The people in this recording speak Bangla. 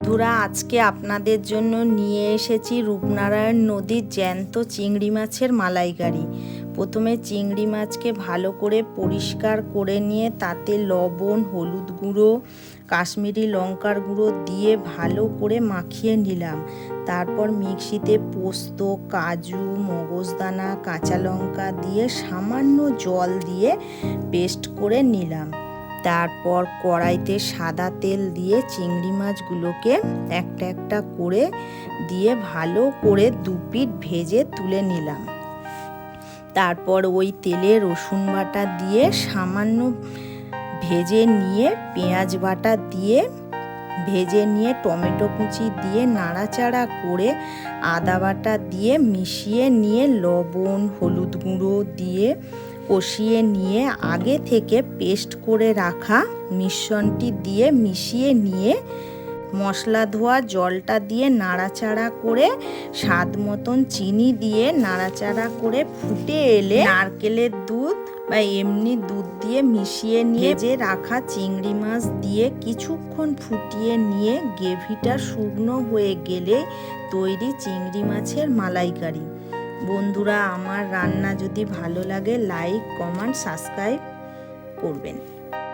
বন্ধুরা, আজকে আপনাদের জন্য নিয়ে এসেছি রূপনারায়ণ নদীর জ্যান্ত চিংড়ি মাছের মালাইকারি। প্রথমে চিংড়ি মাছকে ভালো করে পরিষ্কার করে নিয়ে তাতে লবণ, হলুদ গুঁড়ো, কাশ্মীরি লঙ্কার গুঁড়ো দিয়ে ভালো করে মাখিয়ে নিলাম। তারপর মিক্সিতে পোস্ত, কাজু, মগজদানা, কাঁচা লঙ্কা দিয়ে সামান্য জল দিয়ে পেস্ট করে নিলাম। তারপর কড়াইতে সাদা তেল দিয়ে চিংড়ি মাছগুলোকে একটা একটা করে দিয়ে ভালো করে দুপিঠ ভেজে তুলে নিলাম। তারপর ওই তেলে রসুন বাটা দিয়ে সামান্য ভেজে নিয়ে পেঁয়াজ বাটা দিয়ে ভেজে নিয়ে টমেটো কুচি দিয়ে নাড়াচাড়া করে আদা বাটা দিয়ে মিশিয়ে নিয়ে লবণ, হলুদ গুঁড়ো দিয়ে কষিয়ে নিয়ে আগে থেকে পেস্ট করে রাখা মিশ্রণটি দিয়ে মিশিয়ে নিয়ে মশলা ধোয়া জলটা দিয়ে নাড়াচাড়া করে স্বাদ মতন চিনি দিয়ে নাড়াচাড়া করে ফুটে এলে নারকেলের দুধ বা এমনি দুধ দিয়ে মিশিয়ে নিয়ে ভেজে রাখা চিংড়ি মাছ দিয়ে কিছুক্ষণ ফুটিয়ে নিয়ে গ্রেভিটা শুকনো হয়ে গেলে তৈরি চিংড়ি মাছের মালাইকারি। বন্ধুরা, আমার রান্না যদি ভালো লাগে লাইক, কমেন্ট, সাবস্ক্রাইব করবেন।